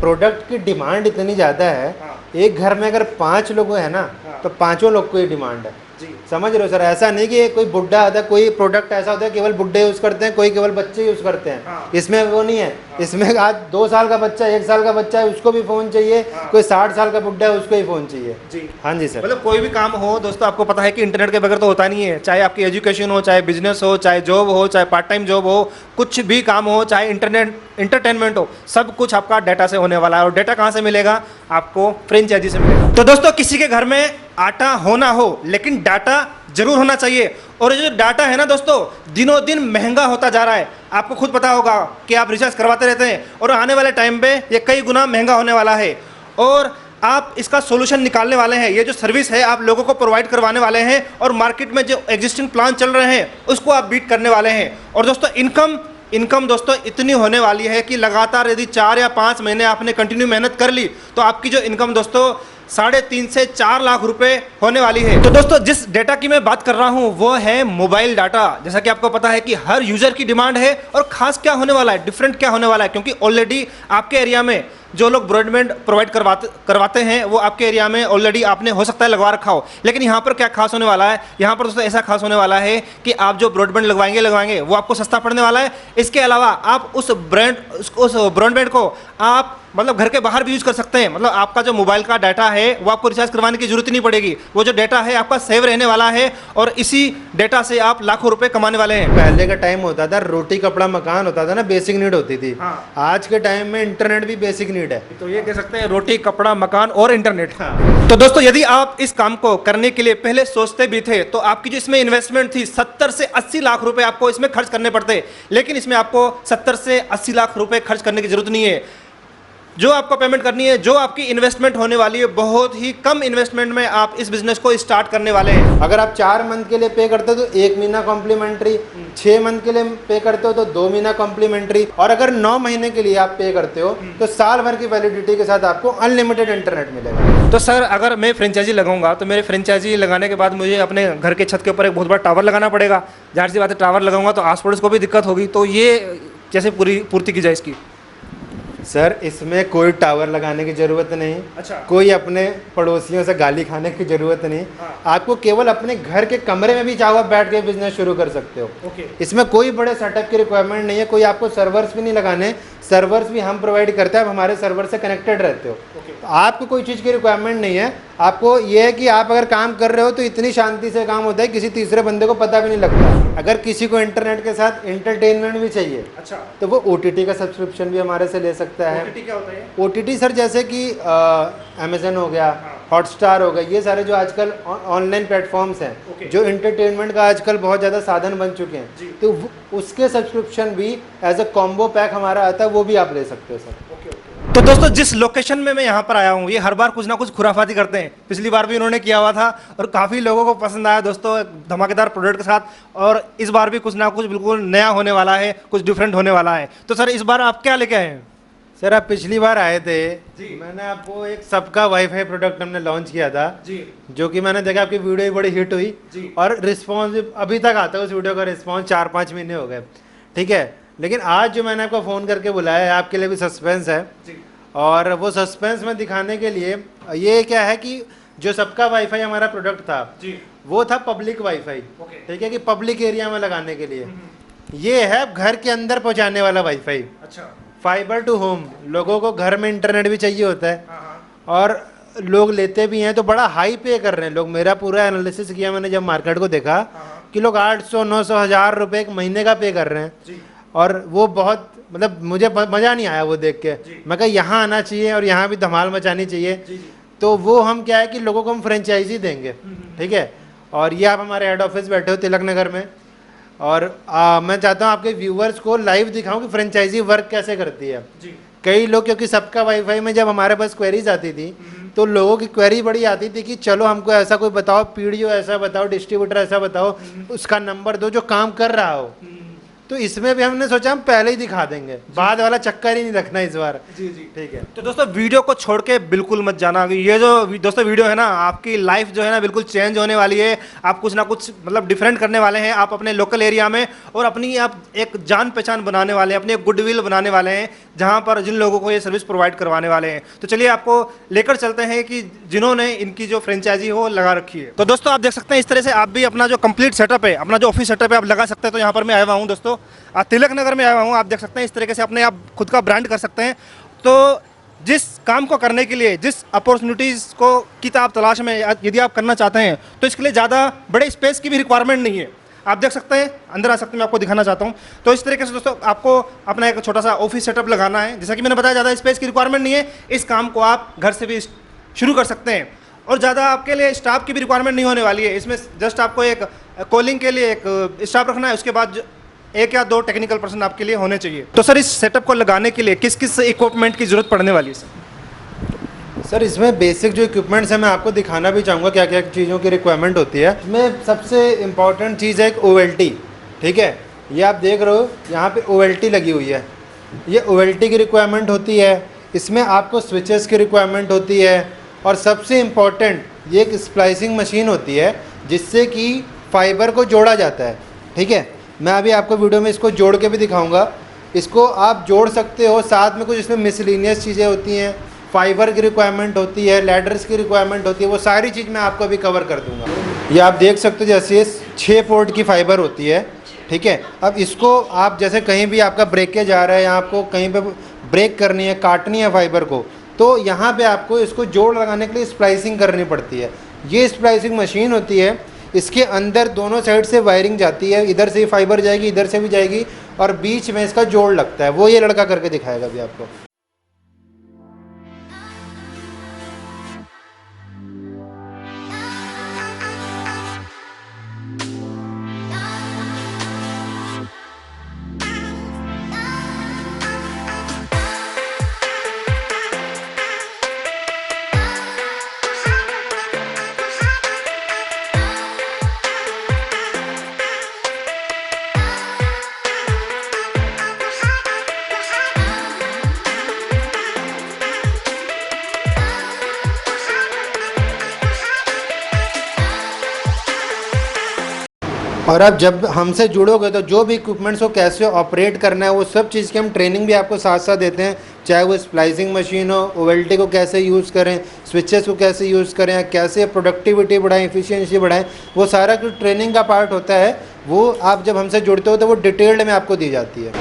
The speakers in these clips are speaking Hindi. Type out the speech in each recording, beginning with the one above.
प्रोडक्ट की डिमांड इतनी ज़्यादा है। हाँ। एक घर में अगर 5 लोग हैं ना, हाँ। तो पांचों लोग को ही डिमांड है। जी। समझ रहे हो सर? ऐसा नहीं कि कोई बुढ़ा आता है, कोई प्रोडक्ट ऐसा होता है केवल बुढ़े यूज़ करते हैं, कोई केवल बच्चे यूज़ करते हैं। हाँ। इसमें वो नहीं है। हाँ। इसमें आज 2 साल का बच्चा, 1 साल का बच्चा है, उसको भी फ़ोन चाहिए। हाँ। कोई 60 साल का बुढ़ा है, उसको ही फ़ोन चाहिए। जी। हाँ जी सर। मतलब कोई भी काम हो दोस्तों, आपको पता है कि इंटरनेट के बगैर तो होता नहीं है। चाहे आपकी एजुकेशन हो, चाहे बिजनेस हो, चाहे जॉब हो, चाहे पार्ट टाइम जॉब हो, कुछ भी काम हो, चाहे इंटरनेट एंटरटेनमेंट हो, सब कुछ आपका डाटा से होने वाला है। और डाटा कहाँ से मिलेगा? आपको फ्रेंचाइजी से मिलेगा। तो दोस्तों, किसी के घर में आटा हो ना हो, लेकिन डाटा जरूर होना चाहिए। और ये जो डाटा है ना दोस्तों, दिनों दिन महंगा होता जा रहा है। आपको खुद पता होगा कि आप रिचार्ज करवाते रहते हैं, और आने वाले टाइम पे ये कई गुना महंगा होने वाला है। और आप इसका सोल्यूशन निकालने वाले हैं। ये जो सर्विस है आप लोगों को प्रोवाइड करवाने वाले हैं, और मार्केट में जो एग्जिस्टिंग प्लान चल रहे हैं उसको आप बीट करने वाले हैं। और दोस्तों, इनकम दोस्तों इतनी होने वाली है कि लगातार यदि 4 या 5 महीने आपने कंटिन्यू मेहनत कर ली, तो आपकी जो इनकम दोस्तों 3.5 से 4 लाख रुपए होने वाली है। तो दोस्तों, जिस डेटा की मैं बात कर रहा हूं वो है मोबाइल डाटा। जैसा कि आपको पता है कि हर यूजर की डिमांड है, और खास क्या होने वाला है, डिफरेंट क्या होने वाला है, क्योंकि ऑलरेडी आपके एरिया में जो लोग ब्रॉडबैंड प्रोवाइड करवाते हैं वो आपके एरिया में ऑलरेडी आपने हो सकता है लगवा रखा हो। लेकिन यहाँ पर क्या खास होने वाला है? यहाँ पर दोस्तों ऐसा खास होने वाला है कि आप जो ब्रॉडबैंड लगवाएंगे वो आपको सस्ता पड़ने वाला है। इसके अलावा आप उस ब्रॉडबैंड को आप मतलब घर के बाहर भी यूज कर सकते हैं। मतलब आपका जो मोबाइल का डाटा है वो आपको रिचार्ज करवाने की जरूरत नहीं पड़ेगी। वो जो डाटा है आपका सेव रहने वाला है, और इसी डाटा से आप लाखों रुपए कमाने वाले हैं। पहले का टाइम होता था रोटी कपड़ा मकान होता था ना, बेसिक नीड होती थी। हाँ। आज के टाइम में इंटरनेट भी बेसिक नीड है। तो ये कह सकते हैं रोटी कपड़ा मकान और इंटरनेट। हाँ। तो दोस्तों, यदि आप इस काम को करने के लिए पहले सोचते भी थे, तो आपकी जो इसमें इन्वेस्टमेंट थी 70 से 80 लाख रुपए आपको इसमें खर्च करने पड़ते। लेकिन इसमें आपको 70 से 80 लाख रुपए खर्च करने की जरूरत नहीं है। जो आपको पेमेंट करनी है, जो आपकी इन्वेस्टमेंट होने वाली है, बहुत ही कम इन्वेस्टमेंट में आप इस बिजनेस को स्टार्ट करने वाले हैं। अगर आप 4 मंथ के लिए पे करते हो तो 1 महीना कॉम्प्लीमेंट्री, 6 मंथ के लिए पे करते हो तो 2 महीना कॉम्प्लीमेंट्री, और अगर 9 महीने के लिए आप पे करते हो तो साल भर की वैलिडिटी के साथ आपको अनलिमिटेड इंटरनेट मिलेगा। तो सर, अगर मैं फ्रेंचाइजी लगाऊंगा तो मेरे फ्रेंचाइजी लगाने के बाद मुझे अपने घर के छत के ऊपर एक बहुत बड़ा टावर लगाना पड़ेगा। जाहिर सी बात है, टावर लगाऊंगा तो आस पड़ोस को भी दिक्कत होगी। तो ये कैसे पूर्ति की जाए इसकी? सर, इसमें कोई टावर लगाने की जरूरत नहीं। अच्छा। कोई अपने पड़ोसियों से गाली खाने की जरूरत नहीं। हाँ। आपको केवल अपने घर के कमरे में भी चाहो आप बैठ के बिजनेस शुरू कर सकते हो। ओके। इसमें कोई बड़े सेटअप की रिक्वायरमेंट नहीं है। कोई आपको सर्वर्स भी नहीं लगाने। सर्वर्स भी हम प्रोवाइड करते हैं, आप हमारे सर्वर से कनेक्टेड रहते हो। ओके। तो आपको कोई चीज़ की रिक्वायरमेंट नहीं है। आपको ये है कि आप अगर काम कर रहे हो तो इतनी शांति से काम होता है, किसी तीसरे बंदे को पता भी नहीं लगता। अगर किसी को इंटरनेट के साथ एंटरटेनमेंट भी चाहिए, अच्छा, तो वो OTT का सब्सक्रिप्शन भी हमारे से ले सकता है। OTT क्या होता है? OTT सर, जैसे कि अमेजन हो गया, हाँ। हॉटस्टार हो गया, ये सारे जो आजकल ऑनलाइन प्लेटफॉर्म्स हैं, ओके। जो एंटरटेनमेंट का आजकल बहुत ज़्यादा साधन बन चुके हैं, जी। तो उसके सब्सक्रिप्शन भी एज अ कॉम्बो पैक हमारा आता है, वो भी आप ले सकते हो सर। Okay, okay. तो दोस्तों, जिस लोकेशन में मैं यहाँ पर आया हूँ, ये हर बार कुछ ना कुछ खुराफाती करते हैं। पिछली बार भी उन्होंने किया हुआ था और काफ़ी लोगों को पसंद आया दोस्तों, एक धमाकेदार प्रोडक्ट के साथ। और इस बार भी कुछ ना कुछ बिल्कुल नया होने वाला है, कुछ डिफरेंट होने वाला है। तो सर, इस बार आप क्या लेके आए हैं? सर, आप पिछली बार आए थे जी। मैंने आपको एक सबका वाईफाई प्रोडक्ट हमने लॉन्च किया था जी। जो कि मैंने देखा आपकी वीडियो भी बड़ी हिट हुई जी। और रिस्पॉन्स भी अभी तक आता है। उस वीडियो का रिस्पॉन्स 4-5 महीने हो गए, ठीक है। लेकिन आज जो मैंने आपको फ़ोन करके बुलाया है, आपके लिए भी सस्पेंस है। जी। और वो सस्पेंस में दिखाने के लिए ये क्या है कि जो सबका वाईफाई हमारा प्रोडक्ट था जी। वो था पब्लिक वाईफाई, ओके। ठीक है, कि पब्लिक एरिया में लगाने के लिए। ये है घर के अंदर पहुंचाने वाला वाईफाई, अच्छा। Fibre to home. लोगों को घर में इंटरनेट भी चाहिए होता है, हाँ, हाँ। और लोग लेते भी हैं तो बड़ा हाई पे कर रहे हैं लोग। मेरा पूरा एनालिसिस किया मैंने जब मार्केट को देखा हाँ। कि लोग 800, 900, 1000 रुपये एक महीने का पे कर रहे हैं। जी। और वो बहुत मतलब मुझे मज़ा नहीं आया वो देख के। जी। मैं कहा यहाँ आना चाहिए और यहाँ भी धमाल मचानी चाहिए। जी, जी। तो वो हम क्या है कि लोगों को हम फ्रेंचाइजी देंगे, ठीक है। और ये आप हमारे हेड ऑफिस बैठे हो तिलक नगर में, और मैं चाहता हूँ आपके व्यूवर्स को लाइव दिखाऊं कि फ्रेंचाइजी वर्क कैसे करती है। जी। कई लोग, क्योंकि सबका वाईफाई में जब हमारे पास क्वेरीज आती थी तो लोगों की क्वेरी बड़ी आती थी कि चलो हमको ऐसा कोई बताओ, पीडीओ ऐसा बताओ, डिस्ट्रीब्यूटर ऐसा बताओ, उसका नंबर दो जो काम कर रहा हो। तो इसमें भी हमने सोचा हम पहले ही दिखा देंगे, बाद वाला चक्कर ही नहीं रखना इस बार। जी जी ठीक है। तो दोस्तों वीडियो को छोड़ के बिल्कुल मत जाना, ये जो दोस्तों वीडियो है ना, आपकी लाइफ जो है ना बिल्कुल चेंज होने वाली है। आप कुछ ना कुछ मतलब डिफरेंट करने वाले हैं आप अपने लोकल एरिया में, और अपनी आप एक जान पहचान बनाने वाले हैं, अपनी एक गुडविल बनाने वाले हैं जहां पर जिन लोगों को ये सर्विस प्रोवाइड करवाने वाले हैं। तो चलिए आपको लेकर चलते हैं कि जिन्होंने इनकी जो फ्रेंचाइजी हो लगा रखी है। तो दोस्तों आप देख सकते हैं इस तरह से आप भी अपना जो कंप्लीट सेटअप है, अपना जो ऑफिस सेटअप है आप लगा सकते हैं। तो यहाँ पर मैं आया हुआ हूँ दोस्तों, तिलक नगर में आया हुआ हूँ। आप देख सकते हैं इस तरीके से अपने आप खुद का ब्रांड कर सकते हैं। तो जिस काम को करने के लिए, जिस अपॉर्चुनिटीज़ को की आप तलाश में यदि आप करना चाहते हैं, तो इसके लिए ज़्यादा बड़े स्पेस की भी रिक्वायरमेंट नहीं है। आप देख सकते हैं, अंदर आ सकते हैं, मैं आपको दिखाना चाहता हूं। तो इस तरीके से दोस्तों आपको अपना एक छोटा सा ऑफिस सेटअप लगाना है। जैसा कि मैंने बताया, ज़्यादा स्पेस की रिक्वायरमेंट नहीं है। इस काम को आप घर से भी शुरू कर सकते हैं, और ज़्यादा आपके लिए स्टाफ की भी रिक्वायरमेंट नहीं होने वाली है। इसमें जस्ट आपको एक कॉलिंग के लिए एक स्टाफ रखना है, उसके बाद 1 या 2 टेक्निकल पर्सन आपके लिए होने चाहिए। तो सर इस सेटअप को लगाने के लिए किस किस इक्विपमेंट की जरूरत पड़ने वाली है सर? सर इसमें बेसिक जो इक्विपमेंट्स है मैं आपको दिखाना भी चाहूँगा क्या क्या चीज़ों की रिक्वायरमेंट होती है। इसमें सबसे इम्पॉर्टेंट चीज़ है एक OLT। ठीक है, ये आप देख रहे हो यहाँ पे OLT लगी हुई है, ये OLT की रिक्वायरमेंट होती है। इसमें आपको स्विचेस की रिक्वायरमेंट होती है, और सबसे इम्पॉर्टेंट ये एक स्प्लाइसिंग मशीन होती है जिससे कि फाइबर को जोड़ा जाता है। ठीक है, मैं अभी आपको वीडियो में इसको जोड़ के भी दिखाऊंगा। इसको आप जोड़ सकते हो, साथ में कुछ इसमें मिसलिनियस चीज़ें होती हैं, फाइबर की रिक्वायरमेंट होती है, लैडर्स की रिक्वायरमेंट होती है, वो सारी चीज़ मैं आपको अभी कवर कर दूंगा। ये आप देख सकते हो जैसे ये 6 पोर्ट की फाइबर होती है। ठीक है, अब इसको आप जैसे कहीं भी आपका ब्रेकेज आ रहा है या आपको कहीं पे ब्रेक करनी है, काटनी है फाइबर को, तो यहाँ पे आपको इसको जोड़ लगाने के लिए स्प्लाइसिंग करनी पड़ती है। ये स्प्लाइसिंग मशीन होती है, इसके अंदर दोनों साइड से वायरिंग जाती है, इधर से फाइबर जाएगी, इधर से भी जाएगी, और बीच में इसका जोड़ लगता है। वो ये लड़का करके दिखाएगा अभी आपको। और अब जब हमसे जुड़ोगे तो जो भी इक्विपमेंट्स को कैसे ऑपरेट करना है वो सब चीज़ की हम ट्रेनिंग भी आपको साथ साथ देते हैं। चाहे वो स्प्लाइसिंग मशीन हो, OLT को कैसे यूज़ करें, स्विचेस को कैसे यूज़ करें, कैसे प्रोडक्टिविटी बढ़ाएं, एफिशिएंसी बढ़ाएं, वो सारा कुछ ट्रेनिंग का पार्ट होता है। वो आप जब हमसे जुड़ते हो तो वो डिटेल्ड में आपको दी जाती है।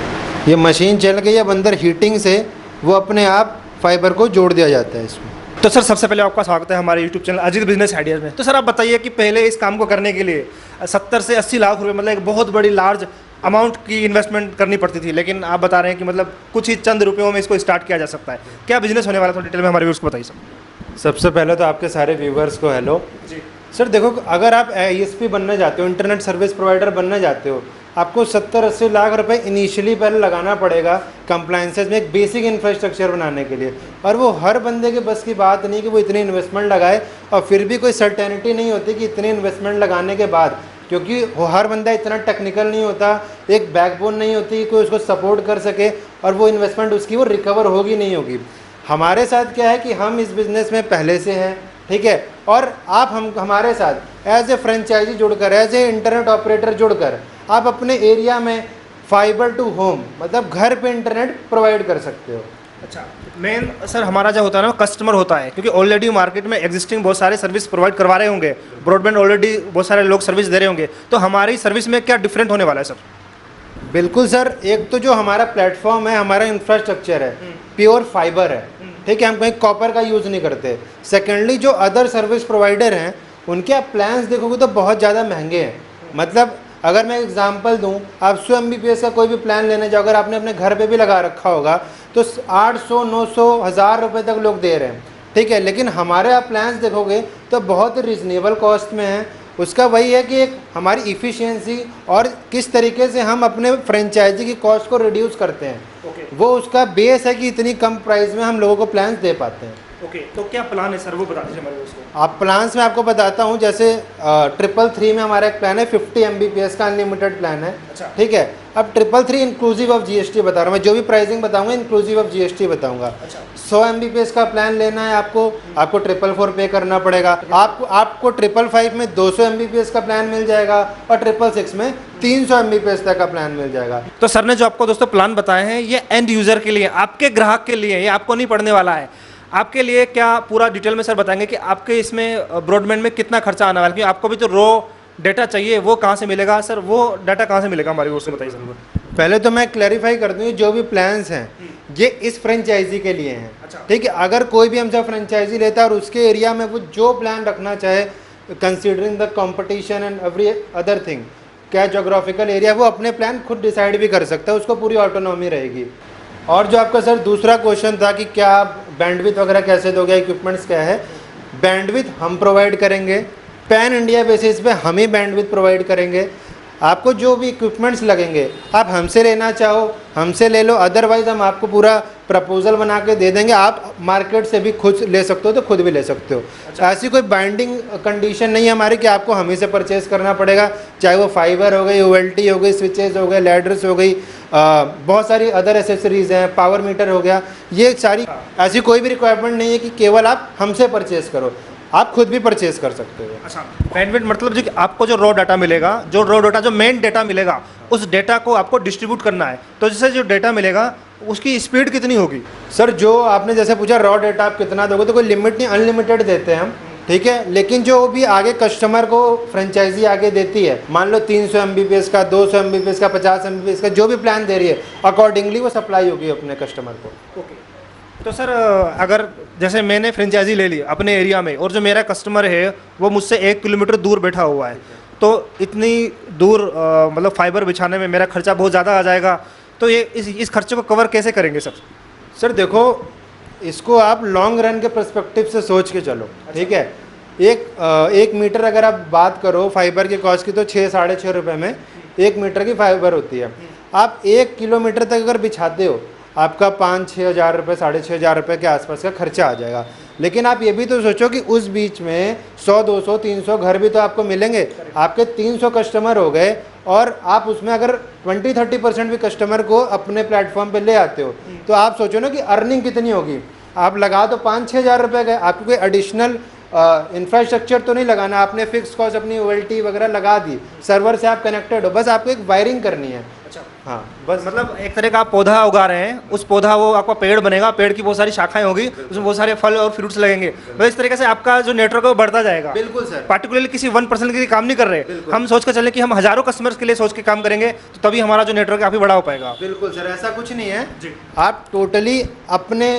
ये मशीन चल गई, अब अंदर हीटिंग से वो अपने आप फाइबर को जोड़ दिया जाता है इसमें। तो सर सबसे पहले आपका स्वागत है हमारे YouTube channel Ajit business ideas में। तो सर आप बताइए कि पहले इस काम को करने के लिए 70 से 80 लाख रुपए, मतलब एक बहुत बड़ी लार्ज अमाउंट की इन्वेस्टमेंट करनी पड़ती थी, लेकिन आप बता रहे हैं कि मतलब कुछ ही चंद रुपयों में इसको स्टार्ट किया जा सकता है। क्या बिजनेस होने वाला है, थोड़ा डिटेल में हमारे व्यूअर्स को बताइए सर। सबसे पहले तो आपके सारे व्यूवर्स को हेलो जी सर। देखो, अगर आप ISP बनना चाहते हो, इंटरनेट सर्विस प्रोवाइडर बनना चाहते हो, आपको 70-80 लाख रुपए इनिशियली पहले लगाना पड़ेगा कंप्लायंसेस में, एक बेसिक इंफ्रास्ट्रक्चर बनाने के लिए। और वो हर बंदे के बस की बात नहीं कि वो इतनी इन्वेस्टमेंट लगाए, और फिर भी कोई सर्टेनिटी नहीं होती कि इतनी इन्वेस्टमेंट लगाने के बाद, क्योंकि वो हर बंदा इतना टेक्निकल नहीं होता, एक बैकबोन नहीं होती कोई उसको सपोर्ट कर सके, और वो इन्वेस्टमेंट उसकी वो रिकवर होगी नहीं होगी। हमारे साथ क्या है कि हम इस बिज़नेस में पहले से हैं। ठीक है, और आप हमारे साथ एज ए फ्रेंचाइजी जुड़कर, एज ए इंटरनेट ऑपरेटर जुड़कर आप अपने एरिया में फाइबर टू होम, मतलब घर पे इंटरनेट प्रोवाइड कर सकते हो। अच्छा, मेन सर हमारा जो होता है ना कस्टमर होता है, क्योंकि ऑलरेडी मार्केट में एग्जिस्टिंग बहुत सारे सर्विस प्रोवाइड करवा रहे होंगे, ब्रॉडबैंड ऑलरेडी बहुत सारे लोग सर्विस दे रहे होंगे, तो हमारी सर्विस में क्या डिफरेंट होने वाला है सर? बिल्कुल सर, एक तो जो हमारा प्लेटफॉर्म है, हमारा इंफ्रास्ट्रक्चर है, प्योर फाइबर है। ठीक है, हम कहीं कॉपर का यूज़ नहीं करते। सेकेंडली जो अदर सर्विस प्रोवाइडर हैं उनके आप प्लान्स देखोगे तो बहुत ज़्यादा महंगे हैं। मतलब अगर मैं एग्जांपल दूं, आप 100 Mbps का कोई भी प्लान लेने जाओ, अगर आपने अपने घर पे भी लगा रखा होगा तो 800, 900, 1000 रुपये तक लोग दे रहे हैं। ठीक है, लेकिन हमारे आप प्लान्स देखोगे तो बहुत रिजनेबल कॉस्ट में है। उसका वही है कि एक हमारी इफ़िशियंसी और किस तरीके से हम अपने फ्रेंचाइजी की कॉस्ट को रिड्यूस करते हैं, वो उसका बेस है कि इतनी कम प्राइस में हम लोगों को प्लान्स दे पाते हैं। ओके, तो क्या प्लान है सर, वो बता दीजिए हमारे दोस्तों। आप प्लान्स में आपको बताता हूँ, जैसे 333 में हमारा एक प्लान है 50 Mbps का अनलिमिटेड प्लान है। अच्छा। ठीक है, अब 333 इंक्लूसिव ऑफ जीएसटी बता रहा हूँ मैं, जो भी प्राइसिंग बताऊंगा इंक्लूसिव ऑफ जीएसटी बताऊंगा। 100 MBPS का प्लान लेना है आपको 444 पे करना पड़ेगा। आपको 555 में 200 MBPS का प्लान मिल जाएगा और 666 में 300 MBPS तक का प्लान मिल जाएगा। तो सर ने जो आपको दोस्तों प्लान बताए हैं ये एंड यूजर के लिए, आपके ग्राहक के लिए, ये आपको नहीं पड़ने वाला है। आपके लिए क्या पूरा डिटेल में सर बताएंगे कि आपके इसमें ब्रॉडबैंड में कितना खर्चा आने वाला है, क्योंकि आपको भी तो रॉ डेटा चाहिए, वो कहाँ से मिलेगा सर, वो डाटा कहाँ से मिलेगा हमारी ओर से बताइए सर। पहले तो मैं क्लैरिफाई कर दूँ, जो भी प्लान्स हैं ये इस फ्रेंचाइजी के लिए हैं, ठीक है। अगर कोई भी हमसे फ्रेंचाइजी लेता है और उसके एरिया में वो जो प्लान रखना चाहे considering the competition and every other thing, क्या जोग्राफिकल एरिया, वो अपने प्लान खुद डिसाइड भी कर सकता है, उसको पूरी ऑटोनॉमी रहेगी। और जो आपका सर दूसरा क्वेश्चन था कि क्या बैंडविड्थ वगैरह कैसे दोगे, इक्विपमेंट्स क्या है, बैंडविड्थ हम प्रोवाइड करेंगे, पैन इंडिया बेसिस पे हम ही बैंडविड्थ प्रोवाइड करेंगे। आपको जो भी इक्विपमेंट्स लगेंगे आप हमसे लेना चाहो हमसे ले लो, अदरवाइज़ हम आपको पूरा प्रपोजल बना के दे देंगे, आप मार्केट से भी खुद ले सकते हो तो खुद भी ले सकते हो। ऐसी कोई बाइंडिंग कंडीशन नहीं है हमारी कि आपको हम ही से परचेज करना पड़ेगा, चाहे वो फाइबर हो गई, OLT हो गई, स्विचेज हो गए, लैडर्स हो गई, बहुत सारी अदर एसेसरीज हैं, पावर मीटर हो गया, ये सारी ऐसी कोई भी रिक्वायरमेंट नहीं है कि केवल आप हमसे परचेज करो, आप खुद भी परचेज कर सकते हो। अच्छा, बैंडविड्थ मतलब जो कि आपको जो रॉ डाटा मिलेगा, जो रॉ डाटा, जो मेन डेटा मिलेगा, उस डेटा को आपको डिस्ट्रीब्यूट करना है, तो जैसे जो डेटा मिलेगा उसकी स्पीड कितनी होगी? सर जो आपने जैसे पूछा रॉ डेटा आप कितना दोगे, तो कोई लिमिट नहीं, अनलिमिटेड देते हैं हम, ठीक है। लेकिन जो भी आगे कस्टमर को फ्रेंचाइजी आगे देती है, मान लो 300 MBPS का, 200 MBPS का, 50 MBPS का, जो भी प्लान दे रही है अकॉर्डिंगली वो सप्लाई होगी अपने कस्टमर को। ओके, तो सर अगर जैसे मैंने फ्रेंचाइजी ले ली अपने एरिया में और जो मेरा कस्टमर है वो मुझसे 1 किलोमीटर दूर बैठा हुआ है, तो इतनी दूर मतलब फाइबर बिछाने में मेरा खर्चा बहुत ज़्यादा आ जाएगा, तो ये इस खर्चे को कवर कैसे करेंगे सर? सर देखो, इसको आप लॉन्ग रन के पर्सपेक्टिव से सोच के चलो, ठीक है। एक मीटर अगर आप बात करो फाइबर की कॉस्ट की, तो 6-6.5 रुपये में 1 मीटर की फाइबर होती है। आप 1 किलोमीटर तक अगर बिछाते हो आपका 5-6 हज़ार रुपये, 6.5 हज़ार रुपये के आसपास का खर्चा आ जाएगा। लेकिन आप ये भी तो सोचो कि उस बीच में 100, 200, 300 घर भी तो आपको मिलेंगे, आपके 300 कस्टमर हो गए, और आप उसमें अगर 20-30% भी कस्टमर को अपने प्लेटफॉर्म पे ले आते हो, तो आप सोचो ना कि अर्निंग कितनी होगी। आप लगा तो 5-6 हज़ार रुपये गए, आपको कोई एडिशनल इंफ्रास्ट्रक्चर तो नहीं लगाना, आपने फिक्स कॉस्ट अपनी OLT वगैरह लगा दी, सर्वर से आप कनेक्टेड हो, बस आपको एक वायरिंग करनी है। अच्छा, हाँ बस, मतलब एक तरह का आप पौधा उगा रहे हैं, उस पौधा वो आपका पेड़ बनेगा, पेड़ की बहुत सारी शाखाएं होगी, उसमें बहुत सारे फल और फ्रूट्स लगेंगे, तो इस तरीके से आपका जो नेटवर्क है वो बढ़ता जाएगा। बिल्कुल सर, पार्टिकुलरली किसी 1% के लिए काम नहीं कर रहे, हम सोच कर चले कि हम हजारों कस्टमर्स के लिए सोच के काम करेंगे, तो तभी हमारा जो नेटवर्क काफ़ी बड़ा हो पाएगा। बिल्कुल सर, ऐसा कुछ नहीं है जी। आप टोटली अपने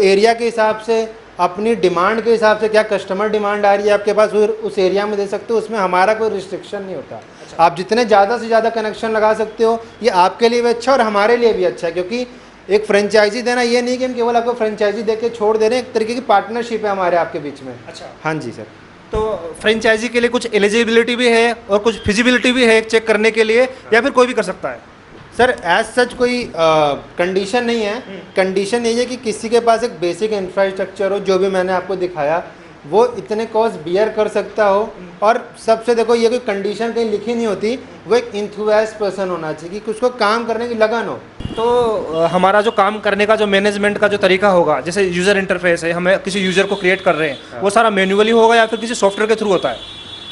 एरिया के हिसाब से, अपनी डिमांड के हिसाब से, क्या कस्टमर डिमांड आ रही है आपके पास, उस एरिया में दे सकते हो, उसमें हमारा कोई रिस्ट्रिक्शन नहीं होता। अच्छा। आप जितने ज़्यादा से ज़्यादा कनेक्शन लगा सकते हो, ये आपके लिए भी अच्छा और हमारे लिए भी अच्छा है, क्योंकि एक फ्रेंचाइजी देना ये नहीं कि हम केवल आपको फ्रेंचाइजी दे के छोड़ दे रहे हैं, एक तरीके की पार्टनरशिप है हमारे आपके बीच में। अच्छा, हाँ जी सर। तो फ्रेंचाइजी के लिए कुछ एलिजिबिलिटी भी है और कुछ फिजिबिलिटी भी है चेक करने के लिए, या फिर कोई भी कर सकता है? सर एज सच कोई कंडीशन नहीं है, कंडीशन यही है कि किसी के पास एक बेसिक इंफ्रास्ट्रक्चर हो, जो भी मैंने आपको दिखाया वो इतने कॉस्ट बियर कर सकता हो, और सबसे देखो ये कोई कंडीशन कहीं लिखी नहीं होती, वो एक इंथुसियास्ट पर्सन होना चाहिए कि उसको काम करने की लगन हो। तो हमारा जो काम करने का जो मैनेजमेंट का जो तरीका होगा, जैसे यूज़र इंटरफेस है, हमें किसी यूज़र को क्रिएट कर रहे हैं, वो सारा मैन्युअली होगा या फिर किसी सॉफ्टवेयर के थ्रू होता है?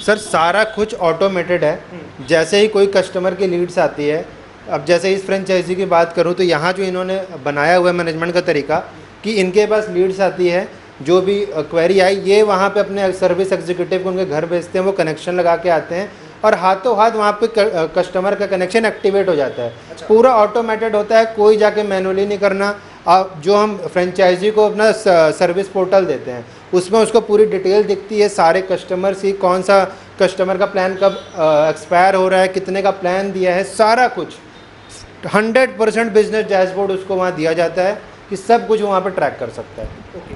सर सारा कुछ ऑटोमेटेड है। जैसे ही कोई कस्टमर की लीड्स आती है, अब जैसे इस फ्रेंचाइजी की बात करूं तो यहाँ जो इन्होंने बनाया हुआ है मैनेजमेंट का तरीका, कि इनके पास लीड्स आती है, जो भी क्वेरी आई, ये वहाँ पे अपने सर्विस एग्जीक्यूटिव को उनके घर भेजते हैं, वो कनेक्शन लगा के आते हैं, और हाथों हाथ वहाँ पे कस्टमर का कनेक्शन एक्टिवेट हो जाता है। अच्छा। पूरा ऑटोमेटेड होता है, कोई जाके मैनुअली नहीं करना। जो हम फ्रेंचाइजी को अपना सर्विस पोर्टल देते हैं, उसमें उसको पूरी डिटेल दिखती है, सारे कस्टमर्स की, कौन सा कस्टमर का प्लान कब एक्सपायर हो रहा है, कितने का प्लान दिया है, सारा कुछ 100% बिजनेस डैशबोर्ड उसको वहाँ दिया जाता है कि सब कुछ वहाँ पर ट्रैक कर सकता है। ओके,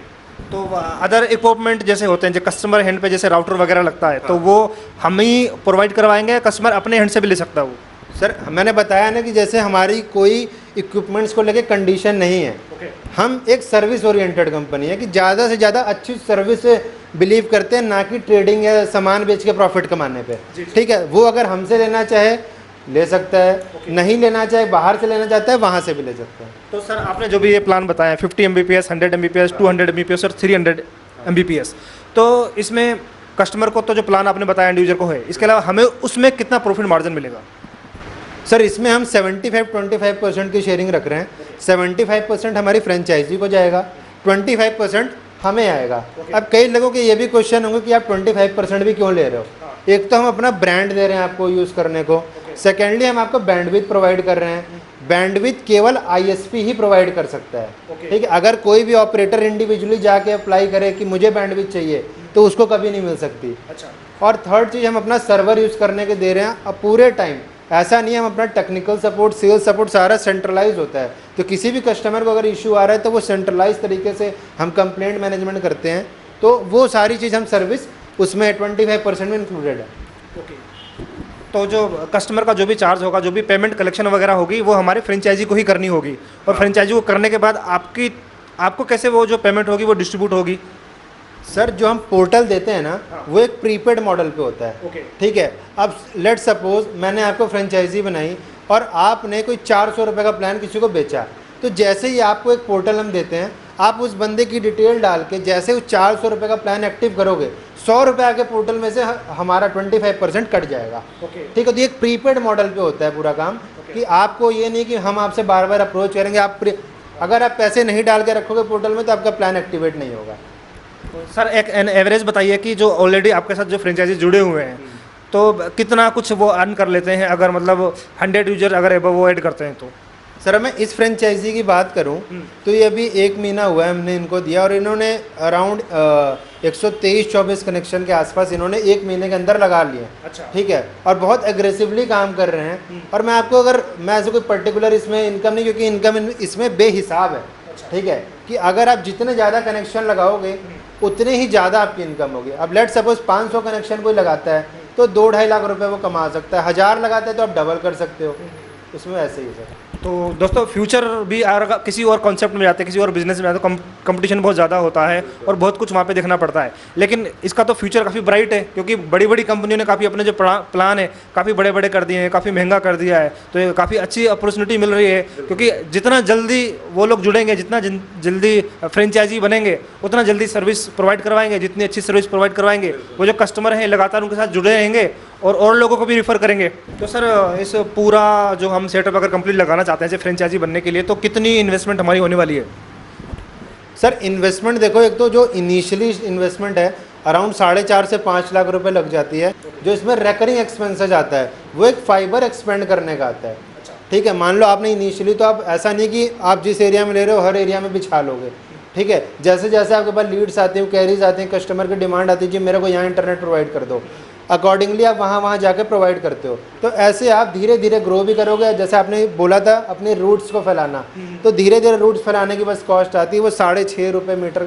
तो अदर इक्विपमेंट जैसे होते हैं जो कस्टमर हैंड पे जैसे राउटर वगैरह लगता है, तो वो हम ही प्रोवाइड करवाएंगे या कस्टमर अपने हैंड से भी ले सकता है वो? सर मैंने बताया ना कि जैसे हमारी कोई इक्विपमेंट्स को लेके कंडीशन नहीं है। हम एक सर्विस ओरिएंटेड कंपनी है कि ज़्यादा से ज़्यादा अच्छी सर्विस बिलीव करते हैं, ना कि ट्रेडिंग या सामान बेच के प्रॉफिट कमाने पे। ठीक है, वो अगर हमसे लेना चाहे ले सकता है, नहीं लेना चाहे बाहर से लेना चाहता है वहाँ से भी ले सकता है। तो सर आपने जो भी ये प्लान बताया 50 Mbps, 100 Mbps, 200 Mbps और 300 Mbps, तो इसमें कस्टमर को तो जो प्लान आपने बताया एंड यूजर को है, इसके अलावा हमें उसमें कितना प्रॉफिट मार्जिन मिलेगा? सर इसमें हम 75-25% की शेयरिंग रख रहे हैं। 75% हमारी फ्रेंचाइजी को जाएगा, 25% हमें आएगा। अब कई लोगों के ये भी क्वेश्चन होंगे कि आप 25% भी क्यों ले रहे हो? एक तो हम अपना ब्रांड दे रहे हैं आपको यूज़ करने को, सेकेंडली हम आपको बैंडविड्थ प्रोवाइड कर रहे हैं। बैंडविड्थ केवल आईएसपी ही प्रोवाइड कर सकता है, ठीक है। अगर कोई भी ऑपरेटर इंडिविजुअली जाके अप्लाई करे कि मुझे बैंडविड्थ चाहिए तो उसको कभी नहीं मिल सकती। अच्छा। और थर्ड चीज़, हम अपना सर्वर यूज़ करने के दे रहे हैं अब पूरे टाइम। ऐसा नहीं है, हम अपना टेक्निकल सपोर्ट, सेल्स सपोर्ट सारा सेंट्रलाइज होता है। तो किसी भी कस्टमर को अगर इशू आ रहा है तो वो सेंट्रलाइज तरीके से हम कंप्लेंट मैनेजमेंट करते हैं। तो वो सारी चीज़ हम सर्विस उसमें 25% में इंक्लूडेड है। ओके। तो जो कस्टमर का जो भी चार्ज होगा, जो भी पेमेंट कलेक्शन वगैरह होगी, वो हमारे फ्रेंचाइजी को ही करनी होगी। और फ्रेंचाइजी को करने के बाद आपको कैसे वो जो पेमेंट होगी वो डिस्ट्रीब्यूट होगी? सर जो हम पोर्टल देते हैं ना, वो एक प्रीपेड मॉडल पे होता है। ओके। ठीक है। अब लेट सपोज मैंने आपको फ्रेंचाइजी बनाई और आपने कोई 400 रुपये का प्लान किसी को बेचा, तो जैसे ही आपको एक पोर्टल हम देते हैं, आप उस बंदे की डिटेल डाल के जैसे उस 400 रुपये का प्लान एक्टिव करोगे, 100 रुपये आके पोर्टल में से हमारा 25% कट जाएगा। ओके। ठीक है। तो ये एक प्रीपेड मॉडल पे होता है पूरा काम, कि आपको ये नहीं कि हम आपसे बार बार अप्रोच करेंगे। अगर आप पैसे नहीं डाल के रखोगे पोर्टल में तो आपका प्लान एक्टिवेट नहीं होगा। सर एक एवरेज बताइए कि जो ऑलरेडी आपके साथ जो फ्रेंचाइजी जुड़े हुए हैं, तो कितना कुछ वो अर्न कर लेते हैं अगर मतलब 100 यूजर अगर एबव वो ऐड करते हैं तो? सर मैं इस फ्रेंचाइजी की बात करूं तो ये अभी 1 महीना हुआ है हमने इनको दिया, और इन्होंने अराउंड 123-24 कनेक्शन के आसपास इन्होंने 1 महीने के अंदर लगा लिए। अच्छा। ठीक है। और बहुत एग्रेसिवली काम कर रहे हैं। और मैं आपको अगर मैं ऐसे कोई पर्टिकुलर इसमें इनकम नहीं, क्योंकि इनकम इसमें बेहिसाब है। ठीक है। कि अगर आप जितने ज़्यादा कनेक्शन लगाओगे उतने ही ज़्यादा आपकी इनकम होगी। अब लेट सपोज 500 कनेक्शन कोई लगाता है तो 2-2.5 लाख रुपए वो कमा सकता है। 1000 लगाता है तो आप डबल कर सकते हो। उसमें ऐसे ही सर। तो दोस्तों फ्यूचर भी अगर किसी और कॉन्सेप्ट में जाते हैं, किसी और बिजनेस में जाते हैं, कंपटीशन बहुत ज़्यादा होता है और बहुत कुछ वहाँ पे देखना पड़ता है, लेकिन इसका तो फ्यूचर काफ़ी ब्राइट है, क्योंकि बड़ी बड़ी कंपनियों ने काफ़ी अपने जो प्लान है काफ़ी बड़े बड़े कर दिए हैं, काफ़ी महंगा कर दिया है। तो ये काफ़ी अच्छी अपॉर्चुनिटी मिल रही है, क्योंकि जितना जल्दी वो लोग जुड़ेंगे, जितना जल्दी फ्रेंचाइजी बनेंगे, उतना जल्दी सर्विस प्रोवाइड करवाएंगे। जितनी अच्छी सर्विस प्रोवाइड करवाएंगे, वो जो कस्टमर हैं लगातार उनके साथ जुड़े रहेंगे और लोगों को भी रिफ़र करेंगे। तो सर इस पूरा जो हम सेटअप अगर कंप्लीट लगाना चाहते हैं फ्रेंचाइजी बनने के लिए, तो कितनी इन्वेस्टमेंट हमारी होने वाली है? सर इन्वेस्टमेंट देखो, एक तो जो इनिशियली इन्वेस्टमेंट है अराउंड 4.5 से 5 लाख रुपए लग जाती है। जो इसमें रेकरिंग एक्सपेंसेस आता है वो एक फाइबर एक्सपेंड करने का आता है। ठीक है। मान लो आपने इनिशियली, तो आप ऐसा नहीं कि आप जिस एरिया में ले रहे हो हर एरिया में बिछा लोगे। ठीक है। जैसे जैसे आपके पास लीड्स आती हैं, कैरीज आते हैं, कस्टमर की डिमांड आती है जी मेरे को यहाँ इंटरनेट प्रोवाइड कर दो, अकॉर्डिंगली आप वहाँ जाके प्रोवाइड करते हो। तो ऐसे आप धीरे धीरे ग्रो भी करोगे। जैसे आपने बोला था अपने रूट्स को फैलाना, तो धीरे धीरे रूट्स फैलाने की बस कॉस्ट आती है वो 6.5 रुपये मीटर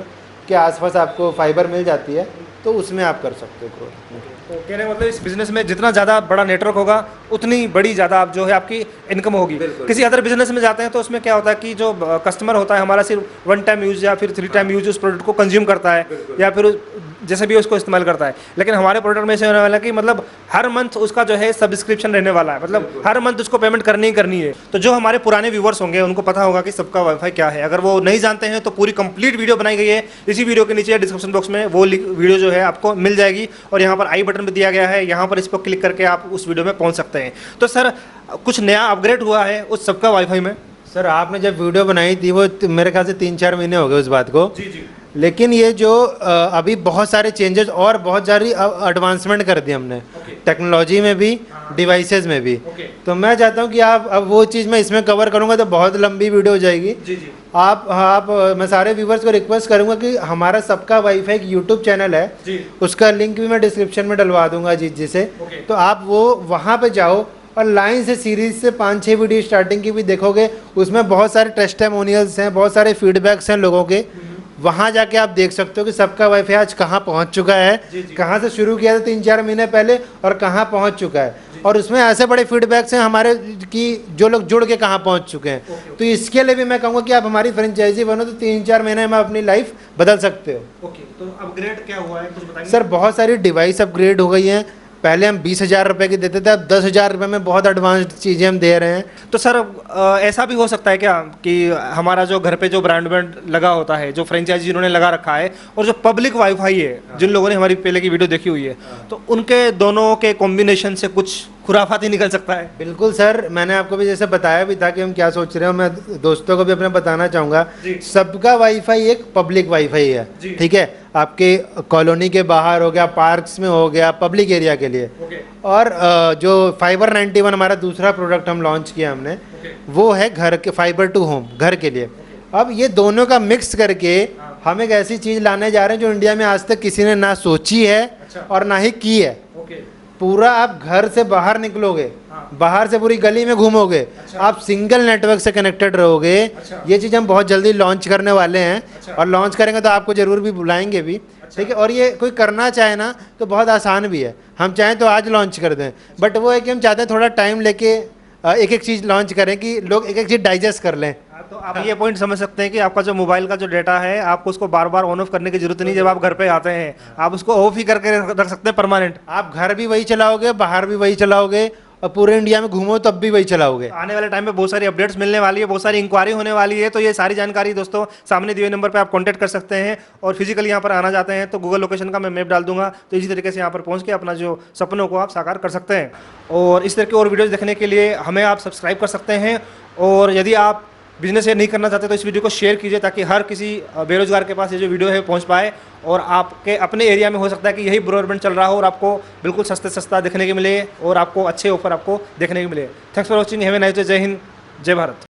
के आसपास आपको फाइबर मिल जाती है, तो उसमें आप कर सकते हो ग्रोथ। तो कहने का मतलब इस बिजनेस में जितना ज़्यादा बड़ा नेटवर्क होगा उतनी बड़ी ज़्यादा आप जो है आपकी इनकम होगी। किसी अदर बिजनेस में जाते हैं तो उसमें क्या होता है कि जो कस्टमर होता है हमारा सिर्फ 1 टाइम यूज़ या फिर 3 टाइम यूज़ उस प्रोडक्ट को कंज्यूम करता है या फिर जैसे भी उसको इस्तेमाल करता है। लेकिन हमारे प्रोडक्ट में ऐसे होने वाला है कि मतलब हर मंथ उसका जो है सब्सक्रिप्शन रहने वाला है, मतलब हर मंथ उसको पेमेंट करनी ही करनी है। तो जो हमारे पुराने व्यूवर्स होंगे उनको पता होगा कि सबका वाईफाई क्या है। अगर वो नहीं जानते हैं तो पूरी कंप्लीट वीडियो बनाई गई है, इसी वीडियो के नीचे डिस्क्रिप्शन बॉक्स में वो वीडियो जो है आपको मिल जाएगी, और यहाँ पर आई बटन भी दिया गया है, यहाँ पर इस पर क्लिक करके आप उस वीडियो में पहुँच सकते हैं। तो सर कुछ नया अपग्रेड हुआ है उस सबका वाईफाई में? सर आपने जब वीडियो बनाई थी वो मेरे ख्याल से 3-4 महीने हो गए उस बात को। जी। लेकिन ये जो अभी बहुत सारे चेंजेस और बहुत सारी एडवांसमेंट कर दी हमने टेक्नोलॉजी में भी, डिवाइसेस में भी। तो मैं चाहता हूँ कि आप अब वो चीज़ मैं इसमें कवर करूँगा तो बहुत लंबी वीडियो हो जाएगी। जी। आप मैं सारे व्यूवर्स को रिक्वेस्ट करूँगा कि हमारा सबका वाईफाई एक यूट्यूब चैनल है जी। उसका लिंक भी मैं डिस्क्रिप्शन में डलवा दूंगा जिसे तो आप वो वहाँ पे जाओ और लाइन से सीरीज से 5-6 वीडियो स्टार्टिंग की भी देखोगे। उसमें बहुत सारे टेस्टिमोनियल्स हैं, बहुत सारे फीडबैक्स हैं लोगों के। वहाँ जाके आप देख सकते हो कि सबका वाईफाई आज कहाँ पहुँच चुका है, कहाँ से शुरू किया था 3-4 महीने पहले और कहाँ पहुँच चुका है। और उसमें ऐसे बड़े फीडबैक्स हैं हमारे कि जो लोग जुड़ के कहाँ पहुँच चुके हैं। तो इसके लिए भी मैं कहूँगा कि आप हमारी फ्रेंचाइजी बनो तो 3-4 महीने में अपनी लाइफ बदल सकते हो। ओके। तो अपग्रेड क्या हुआ है कुछ बताएंगे? सर बहुत सारी डिवाइस अपग्रेड हो गई हैं, पहले हम 20,000 रुपए की देते थे, अब 10,000 रुपए में बहुत एडवांस्ड चीज़ें हम दे रहे हैं। तो सर ऐसा भी हो सकता है क्या कि हमारा जो घर पे जो ब्रांडबैंड लगा होता है, जो फ्रेंचाइजी जिन्होंने लगा रखा है, और जो पब्लिक वाईफाई है, जिन लोगों ने हमारी पहले की वीडियो देखी हुई है, तो उनके दोनों के कॉम्बिनेशन से कुछ खुराफाती निकल सकता है? बिल्कुल सर, मैंने आपको भी जैसे बताया भी था कि हम क्या सोच रहे हैं, मैं दोस्तों को भी अपने बताना चाहूँगा। जी। सबका वाईफाई एक पब्लिक वाईफाई है, जी। ठीक है, आपके कॉलोनी के बाहर हो गया, पार्क्स में हो गया, पब्लिक एरिया के लिए। ओके। और जो फाइबर 91 हमारा दूसरा प्रोडक्ट हम लॉन्च किया हमने, वो है घर के फाइबर टू होम, घर के लिए। अब ये दोनों का मिक्स करके हम एक ऐसी चीज़ लाने जा रहे हैं जो इंडिया में आज तक किसी ने ना सोची है और ना ही की है। ओके। पूरा आप घर से बाहर निकलोगे, बाहर से पूरी गली में घूमोगे, आप सिंगल नेटवर्क से कनेक्टेड रहोगे। ये चीज़ हम बहुत जल्दी लॉन्च करने वाले हैं और लॉन्च करेंगे तो आपको ज़रूर भी बुलाएंगे भी, ठीक है। और ये कोई करना चाहे ना तो बहुत आसान भी है, हम चाहें तो आज लॉन्च कर दें, बट वो है कि हम चाहते हैं थोड़ा टाइम लेके एक एक चीज़ लॉन्च करें कि लोग एक एक चीज़ डाइजेस्ट कर लें। तो आप ये पॉइंट समझ सकते हैं कि आपका जो मोबाइल का जो डेटा है, आपको उसको बार बार ऑन ऑफ करने की जरूरत नहीं। जब आप घर पे आते हैं आप उसको ऑफ ही करके रख सकते हैं परमानेंट। आप घर भी वही चलाओगे, बाहर भी वही चलाओगे, और पूरे इंडिया में घूमो तब भी वही चलाओगे। आने वाले टाइम में बहुत सारी अपडेट्स मिलने वाली है, बहुत सारी इंक्वायरी होने वाली है। तो ये सारी जानकारी दोस्तों सामने दिए नंबर पे आप कांटेक्ट कर सकते हैं, और फिजिकली यहाँ पर आना चाहते हैं तो गूगल लोकेशन का मैं मैप डाल दूंगा, तो इसी तरीके से यहाँ पर पहुँच के अपना जो सपनों को आप साकार कर सकते हैं। और इस तरह की और वीडियोज़ देखने के लिए हमें आप सब्सक्राइब कर सकते हैं। और यदि आप बिजनेस शेयर नहीं करना चाहते तो इस वीडियो को शेयर कीजिए, ताकि हर किसी बेरोजगार के पास ये जो वीडियो है पहुंच पाए, और आपके अपने एरिया में हो सकता है कि यही ब्रॉडबैंड चल रहा हो और आपको बिल्कुल सस्ता देखने को मिले, और आपको अच्छे ऑफर आपको देखने को मिले। Thanks for watching, have a nice day. जय हिंद, जय भारत।